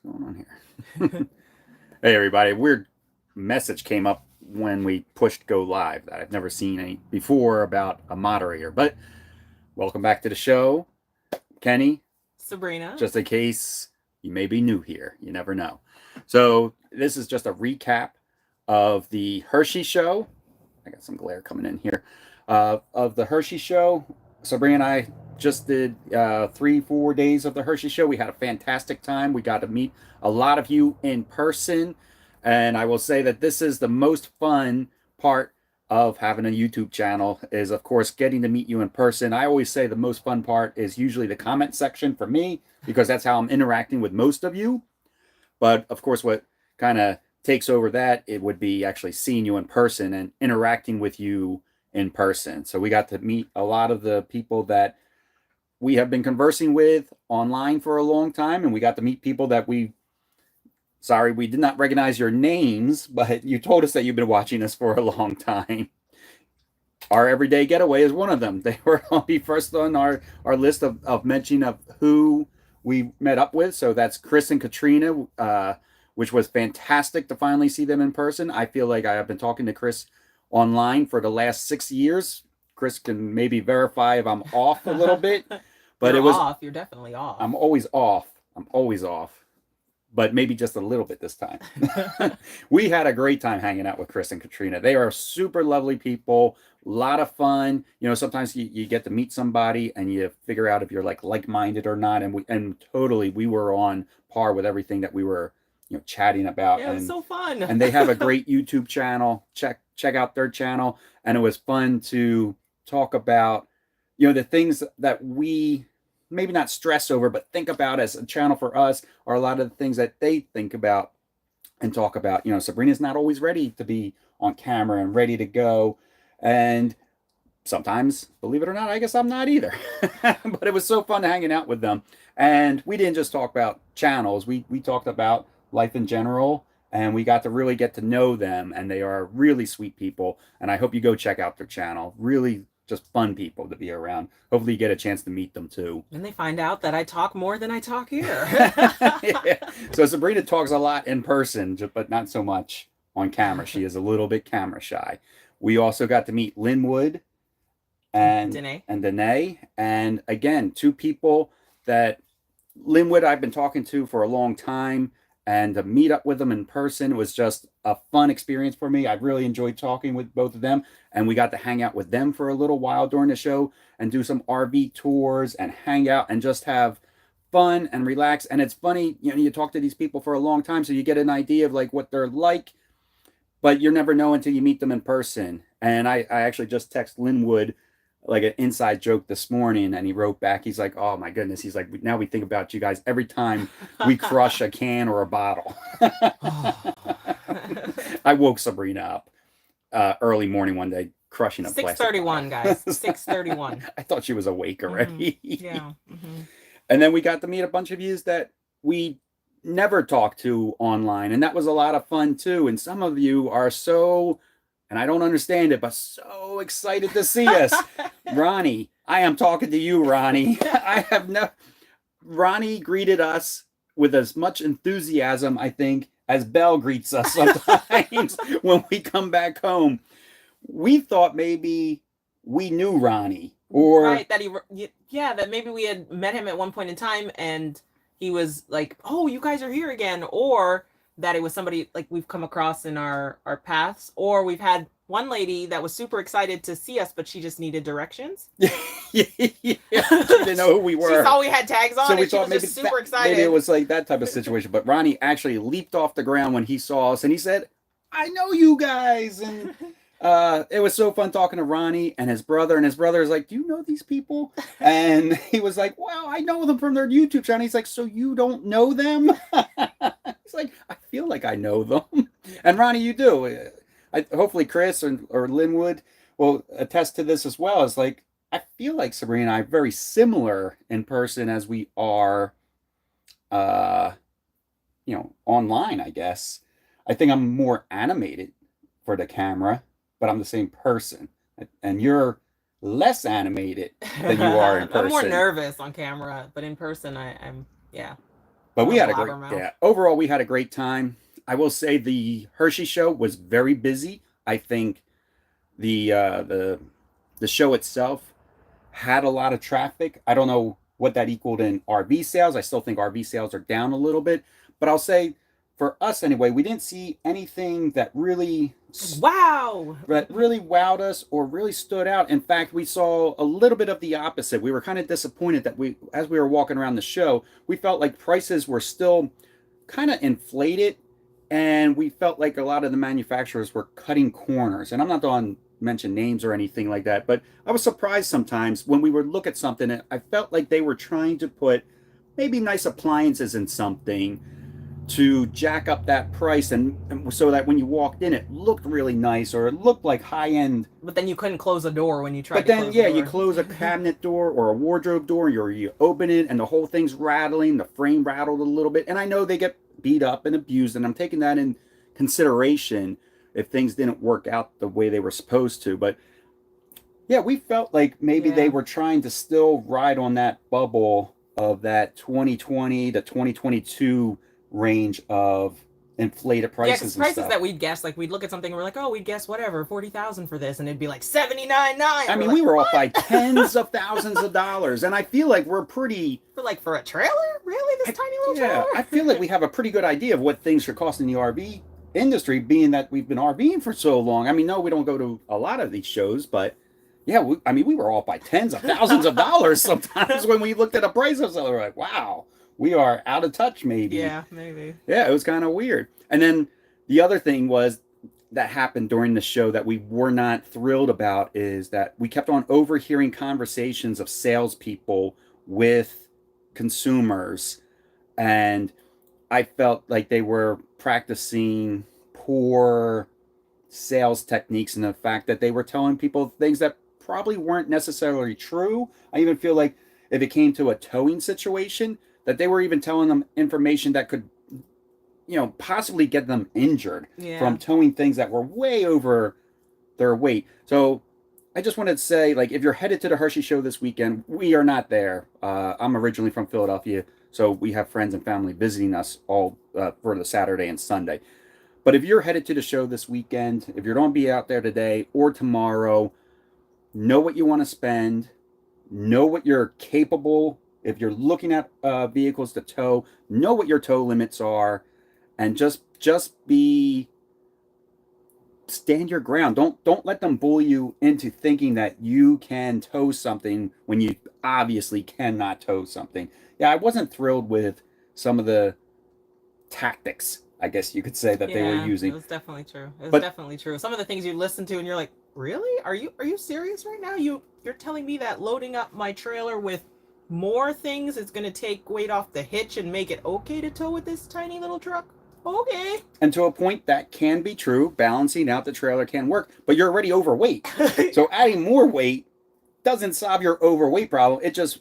going on here? Hey, everybody. A weird message came up when we pushed go live that I've never seen any before about a moderator. But welcome back to the show, Kenny. Sabrina. Just in case you may be new here, you never know. So, this is just a recap of the Hershey show. I got some glare coming in here. Of the Hershey show. Sabrina and I just did 3-4 days of the Hershey show. We had a fantastic time. We got to meet a lot of you in person. And I will say that this is the most fun part of having a YouTube channel is, of course, getting to meet you in person. I always say the most fun part is usually the comment section for me because that's how I'm interacting with most of you. But, of course, what kind of takes over that, it would be actually seeing you in person and interacting with you in person. So we got to meet a lot of the people that we have been conversing with online for a long time, and we got to meet people that we did not recognize your names, but you told us that you've been watching us for a long time. Our Everyday Getaway is one of them. They were on the first on our list of mention of who we met up with. So that's Chris and Katrina, which was fantastic to finally see them in person. I feel like I have been talking to Chris online for the last 6 years. Chris can maybe verify if I'm off a little bit, but You're definitely off. I'm always off. But maybe just a little bit this time. We had a great time hanging out with Chris and Katrina. They are super lovely people, a lot of fun. You know, sometimes you get to meet somebody and you figure out if you're like-minded or not. And totally, we were on par with everything that we were, chatting about. Yeah, it was so fun. And they have a great YouTube channel. Check out their channel. And it was fun to talk about, the things that we maybe not stress over, but think about as a channel for us are a lot of the things that they think about and talk about. Sabrina's not always ready to be on camera and ready to go. And sometimes, believe it or not, I guess I'm not either. But it was so fun hanging out with them. And we didn't just talk about channels. We talked about life in general. And we got to really get to know them. And they are really sweet people. And I hope you go check out their channel. Really just fun people to be around. Hopefully you get a chance to meet them too. And they find out that I talk more than I talk here. Yeah. So Sabrina talks a lot in person, but not so much on camera. She is a little bit camera shy. We also got to meet Linwood and Danae. And again, two people that Linwood I've been talking to for a long time. And to meet up with them in person was just a fun experience for me. I really enjoyed talking with both of them. And we got to hang out with them for a little while during the show and do some RV tours and hang out and just have fun and relax. And it's funny, you talk to these people for a long time, so you get an idea of like what they're like, but you never know until you meet them in person. And I actually just text Linwood like an inside joke this morning, and he wrote back, he's like, oh my goodness, he's like, now we think about you guys every time we crush a can or a bottle. I woke Sabrina up early morning one day crushing a plastic 6:31 guys. 6:31. I thought she was awake already. Yeah. And then we got to meet a bunch of yous that we never talked to online, and that was a lot of fun too. And some of you are so, and I don't understand it, but so excited to see us. Ronnie, I am talking to you, Ronnie. Ronnie greeted us with as much enthusiasm, I think, as Belle greets us sometimes when we come back home. We thought maybe we knew Ronnie. Right, that maybe we had met him at one point in time and he was like, oh, you guys are here again. Or that it was somebody like we've come across in our paths, or we've had one lady that was super excited to see us, but she just needed directions. Yeah, she didn't know who we were. She saw we had tags on, so and she was just super excited. Maybe it was like that type of situation. But Ronnie actually leaped off the ground when he saw us, and he said, "I know you guys." And it was so fun talking to Ronnie and his brother. And his brother is like, "Do you know these people?" And he was like, "Well, I know them from their YouTube channel." He's like, "So you don't know them?" He's like, "I feel like I know them." And Ronnie, you do. Hopefully Chris or Linwood will attest to this as well. It's like, I feel like Sabrina and I are very similar in person as we are, online, I guess. I think I'm more animated for the camera, but I'm the same person. And you're less animated than you are in person. I'm more nervous on camera, but in person, I'm. But we had a great, Blabbermouth. yeah, overall, we had a great time. I will say the Hershey show was very busy. I think the uh, the the show itself had a lot of traffic. I don't know what that equaled in RV sales. I still think RV sales are down a little bit, but I'll say for us anyway, we didn't see anything Wow. that really wowed us or really stood out. In fact, we saw a little bit of the opposite. We were kind of disappointed that as we were walking around the show, we felt like prices were still kind of inflated, and we felt like a lot of the manufacturers were cutting corners. And I'm not going to mention names or anything like that, but I was surprised sometimes when we would look at something, and I felt like they were trying to put maybe nice appliances in something to jack up that price, and so that when you walked in it looked really nice or it looked like high end. But then you couldn't close a door when you tried But to then close yeah, the door. you close a cabinet door or a wardrobe door, you open it and the whole thing's rattling, the frame rattled a little bit. And I know they get beat up and abused, and I'm taking that in consideration if things didn't work out the way they were supposed to. But yeah, we felt like maybe they were trying to still ride on that bubble of that 2020 to 2022 range of inflated Yeah, prices because and prices stuff. that we'd guess, like we'd look at something and we're like, oh, we'd guess whatever, 40,000 for this, and it'd be like 79.9. I mean, we were off by tens of thousands of dollars, and I feel like we're pretty. For a trailer, really, this tiny little trailer. I feel like we have a pretty good idea of what things should cost in the RV industry, being that we've been RVing for so long. I mean, no, we don't go to a lot of these shows, but yeah, we were off by tens of thousands of dollars sometimes when we looked at a price of something. We're like, wow, we are out of touch, maybe. Yeah, maybe. Yeah, it was kind of weird. And then the other thing was that happened during the show that we were not thrilled about is that we kept on overhearing conversations of salespeople with consumers, and I felt like they were practicing poor sales techniques, and the fact that they were telling people things that probably weren't necessarily true. I even feel like if it came to a towing situation, that they were even telling them information that could, possibly get them injured from towing things that were way over their weight. So I just wanted to say, like, if you're headed to the Hershey show this weekend, we are not there. I'm originally from Philadelphia, so we have friends and family visiting us all for the Saturday and Sunday. But if you're headed to the show this weekend, if you're going to be out there today or tomorrow, know what you want to spend, know what you're capable. If you're looking at vehicles to tow, know what your tow limits are, and just stand your ground. Don't let them bully you into thinking that you can tow something when you obviously cannot tow something. Yeah, I wasn't thrilled with some of the tactics, I guess you could say, that they were using. It was definitely true. It was definitely true. Some of the things you listen to and you're like, really? Are you serious right now? You're telling me that loading up my trailer with more things is going to take weight off the hitch and make it okay to tow with this tiny little truck? Okay. And to a point, that can be true. Balancing out the trailer can work, but you're already overweight. So adding more weight doesn't solve your overweight problem. It just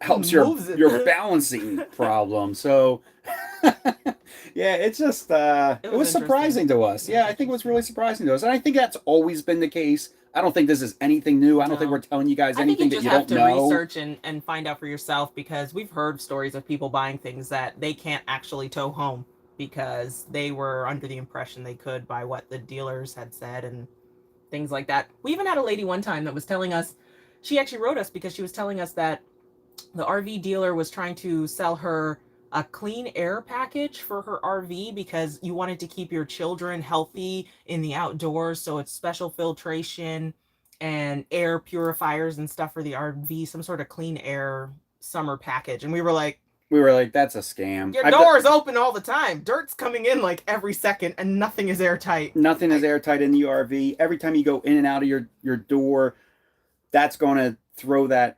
helps your balancing problem. So yeah, it's just it was surprising to us. Yeah, I think it was really surprising to us, and I think that's always been the case. I don't think this is anything new. I don't think we're telling you guys anything that you don't know. I think you just have to research and find out for yourself, because we've heard stories of people buying things that they can't actually tow home because they were under the impression they could by what the dealers had said and things like that. We even had a lady one time that was telling us, she actually wrote us because she was telling us that the RV dealer was trying to sell her a clean air package for her RV because you wanted to keep your children healthy in the outdoors. So it's special filtration and air purifiers and stuff for the RV, some sort of clean air summer package. And we were like, that's a scam. Your door is open all the time. Dirt's coming in like every second and nothing is airtight. Nothing is airtight in the RV. Every time you go in and out of your door, that's going to throw that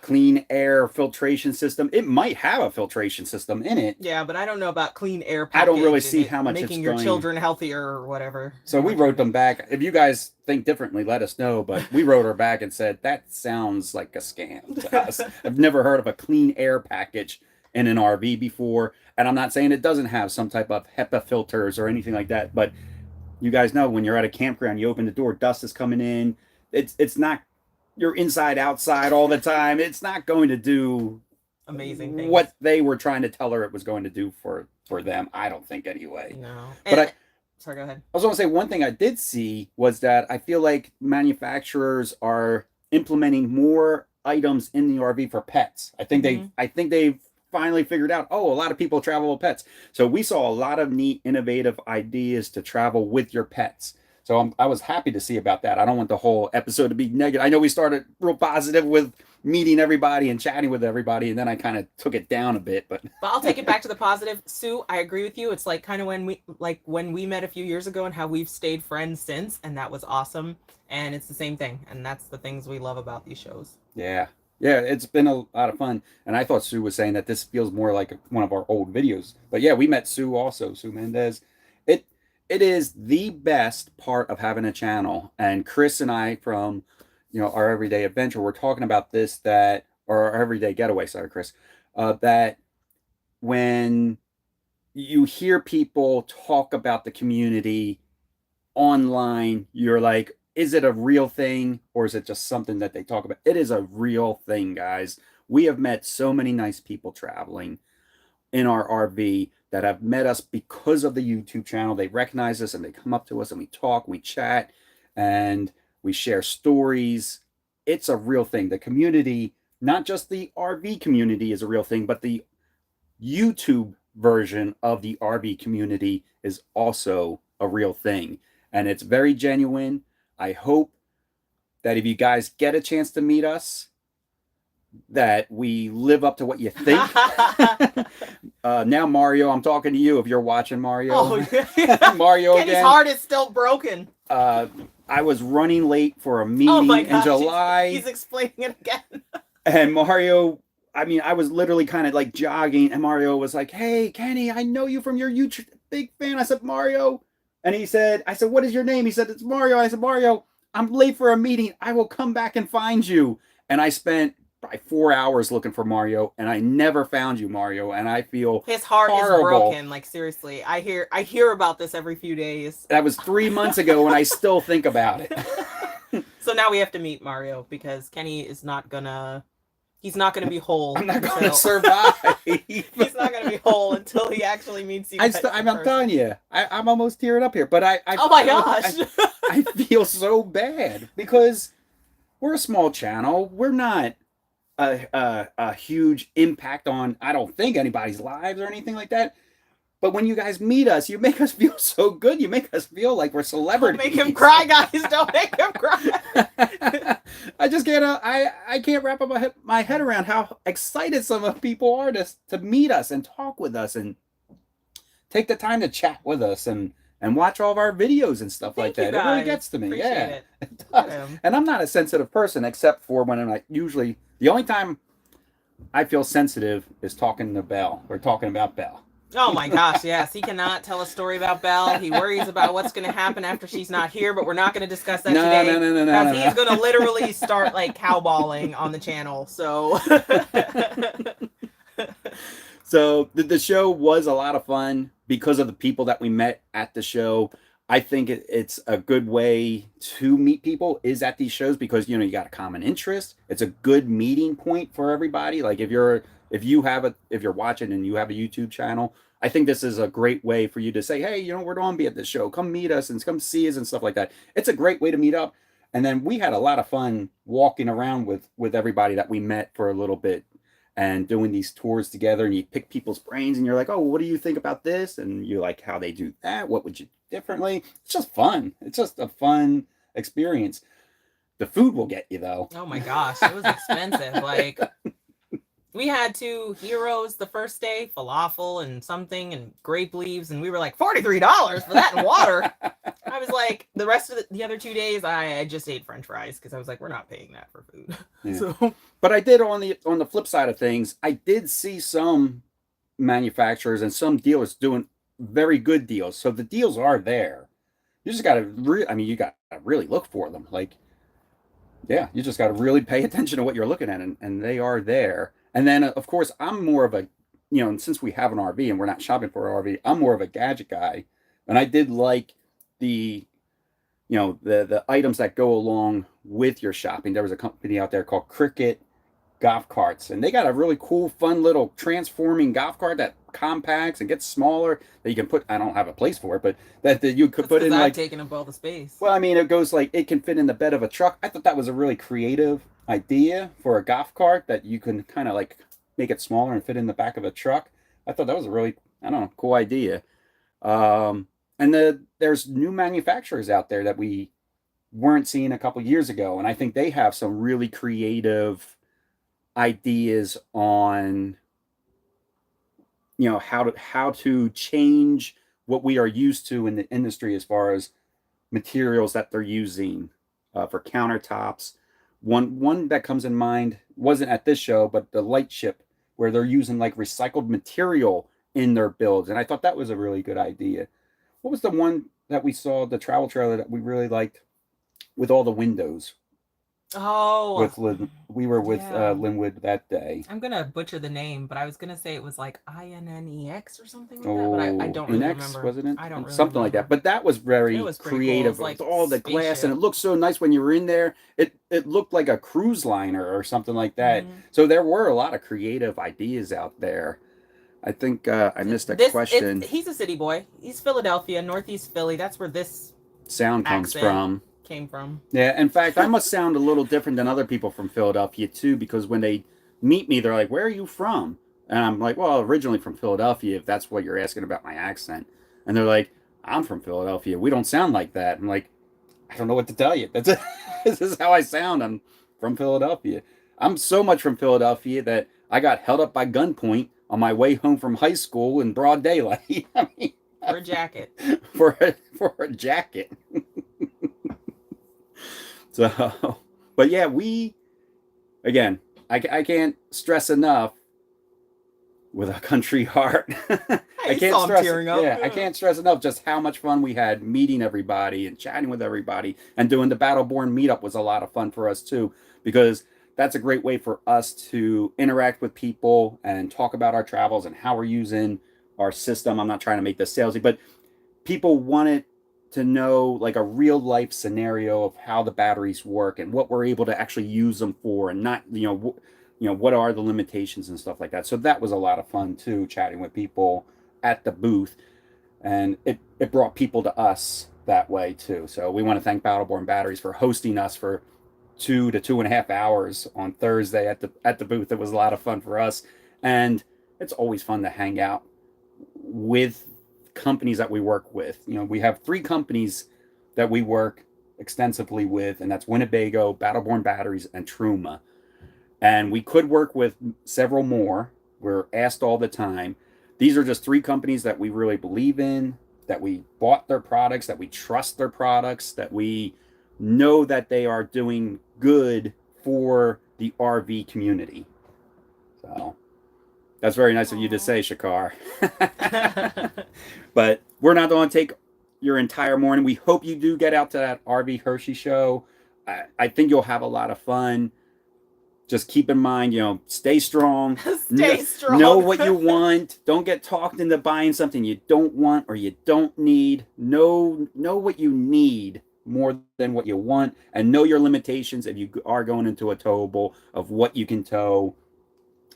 clean air filtration system. It might have a filtration system in it. Yeah, but I don't know about clean air package. I don't really see how much making your children healthier or whatever. So we wrote them back. If you guys think differently, let us know. But we wrote her back and said, that sounds like a scam to us. I've never heard of a clean air package in an RV before. And I'm not saying it doesn't have some type of HEPA filters or anything like that. But you guys know when you're at a campground, you open the door, dust is coming in. It's not, you're inside, outside all the time. It's not going to do amazing things. what they were trying to tell her it was going to do for them. I don't think anyway. No. But sorry, go ahead. I was going to say one thing I did see was that I feel like manufacturers are implementing more items in the RV for pets. I think they've finally figured out, oh, a lot of people travel with pets. So we saw a lot of neat, innovative ideas to travel with your pets. So I was happy to see about that. I don't want the whole episode to be negative. I know we started real positive with meeting everybody and chatting with everybody, and then I kind of took it down a bit. But I'll take it back to the positive. Sue, I agree with you. It's like kind of when we met a few years ago and how we've stayed friends since, and that was awesome. And it's the same thing, and that's the things we love about these shows. Yeah, it's been a lot of fun. And I thought Sue was saying that this feels more like one of our old videos. But yeah, we met Sue also, Sue Mendez. It is the best part of having a channel. And Chris and I from, our Everyday Adventure, we're talking about this, or our Everyday Getaway, sorry, Chris, that when you hear people talk about the community online, you're like, is it a real thing or is it just something that they talk about? It is a real thing, guys. We have met so many nice people traveling in our RV that have met us because of the YouTube channel. They recognize us and they come up to us and we talk, we chat, and we share stories. It's a real thing. The community, not just the RV community is a real thing, but the YouTube version of the RV community is also a real thing. And it's very genuine. I hope that if you guys get a chance to meet us, that we live up to what you think. Now, Mario, I'm talking to you if you're watching, Mario. Oh, yeah. Mario Kenny's again. heart is still broken. I was running late for a meeting in July. He's explaining it again. And Mario, I was literally kind of like jogging, and Mario was like, "Hey, Kenny, I know you from your YouTube, big fan." I said, "Mario." And I said, "What is your name?" He said, "It's Mario." I said, "Mario, I'm late for a meeting. I will come back and find you." And I spent by 4 hours looking for Mario, and I never found you, Mario, and I feel his heart horrible. Is broken. Like, seriously, I hear about this every few days. That was 3 months ago, and I still think about it. So now we have to meet Mario because Kenny is not gonna. He's not gonna be whole. I'm not gonna survive. He's not gonna be whole until he actually meets you. I'm telling you, I'm almost tearing up here. But oh my gosh, I feel so bad because we're a small channel. We're not a huge impact on, I don't think, anybody's lives or anything like that. But when you guys meet us, you make us feel so good. You make us feel like we're celebrities. Don't make him cry, guys. Don't make him cry. I just can't. I can't wrap up my head around how excited some of people are to meet us and talk with us and take the time to chat with us and watch all of our videos and stuff like that. It really gets to me. Appreciate it does. And I'm not a sensitive person except for when I'm usually the only time I feel sensitive is talking to Belle or talking about Belle. Oh my gosh, yes. He cannot tell a story about Belle. He worries about what's going to happen after she's not here, but we're not going to discuss that today. No. He's going to literally start like cowballing on the channel. So So the show was a lot of fun because of the people that we met at the show. I think it's a good way to meet people is at these shows because, you got a common interest. It's a good meeting point for everybody. Like if you're watching and you have a YouTube channel, I think this is a great way for you to say, hey, we're going to be at this show. Come meet us and come see us and stuff like that. It's a great way to meet up. And then we had a lot of fun walking around with everybody that we met for a little bit and doing these tours together, and you pick people's brains and you're like, oh, what do you think about this? And you like how they do that. What would you do differently? It's just fun. It's just a fun experience. The food will get you though. Oh my gosh, it was expensive. Like we had 2 heroes the first day, falafel and something and grape leaves, and we were like $43 for that and water. I was like, the rest of the other 2 days, I just ate French fries because I was like, we're not paying that for food. Yeah. So, but I did on the flip side of things, I did see some manufacturers and some dealers doing very good deals. So the deals are there. You just got to you got to really look for them. Like, yeah, you just got to really pay attention to what you're looking at, and they are there. And then, of course, I'm more of a, and since we have an RV and we're not shopping for an RV, I'm more of a gadget guy. And I did like the items that go along with your shopping. There was a company out there called Cricket golf carts, and they got a really cool, fun little transforming golf cart that compacts and gets smaller that you can put. I don't have a place for it, but that you could put in I've taken up all the space. Well, I mean, it goes like it can fit in the bed of a truck. I thought that was a really creative idea for a golf cart that you can kind of like make it smaller and fit in the back of a truck. I thought that was a really, I don't know, cool idea. And there's new manufacturers out there that we weren't seeing a couple years ago, and I think they have some really creative ideas on how to change what we are used to in the industry as far as materials that they're using for countertops. One that comes in mind wasn't at this show, but the light ship, where they're using like recycled material in their builds, and I thought that was a really good idea. What was the one that we saw, the travel trailer that we really liked with all the windows? Oh, We were with yeah. Linwood that day. I'm gonna butcher the name, but I was gonna say it was like INNEX or something like that, but I don't really remember. Wasn't it? I don't really something like that. But that was very It was pretty creative. cool. It was like all the glass, spaceship. and it looked so nice when you were in there. It looked like a cruise liner or something like that. Mhm. So there were a lot of creative ideas out there. I think I missed a question. He's a city boy. He's Philadelphia, Northeast Philly. That's where this Sound comes accent from. came from. Yeah, in fact, I must sound a little different than other people from Philadelphia too, because when they meet me, they're like, "Where are you from?" And I'm like, "Well, originally from Philadelphia, if that's what you're asking about my accent." And they're like, "I'm from Philadelphia. We don't sound like that." I'm like, "I don't know what to tell you. This is how I sound. I'm from Philadelphia. I'm so much from Philadelphia that I got held up by gunpoint on my way home from high school in broad daylight." I mean, for a jacket. for a jacket. So, but yeah, I can't stress enough with a country heart. I can't stress, tearing up. Yeah, I can't stress enough just how much fun we had meeting everybody and chatting with everybody, and doing the Battleborn meetup was a lot of fun for us too, because that's a great way for us to interact with people and talk about our travels and how we're using our system. I'm not trying to make this salesy, but people wanted to know like a real life scenario of how the batteries work and what we're able to actually use them for, and not what are the limitations and stuff like that. So that was a lot of fun too, chatting with people at the booth, and it brought people to us that way too. So we want to thank Battleborn Batteries for hosting us for 2 to 2.5 hours on Thursday at the booth. It was a lot of fun for us, and it's always fun to hang out with companies that we work with. We have 3 companies that we work extensively with, and that's Winnebago, Battleborn Batteries, and Truma. And we could work with several more. We're asked all the time. These are just 3 companies that we really believe in, that we bought their products, that we trust their products, that we know that they are doing good for the RV community. So that's very nice of you to say, Shakar. But we're not going to take your entire morning. We hope you do get out to that RV Hershey show. I think you'll have a lot of fun. Just keep in mind, stay strong. Stay strong. Know what you want. Don't get talked into buying something you don't want or you don't need. Know what you need more than what you want, and know your limitations if you are going into a towable of what you can tow.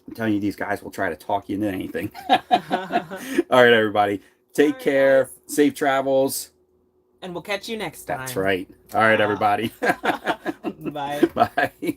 I'm telling you, these guys will try to talk you into anything. All right, everybody. Take care. Guys. Safe travels. And we'll catch you next time. That's right. All right, everybody. Bye. Bye.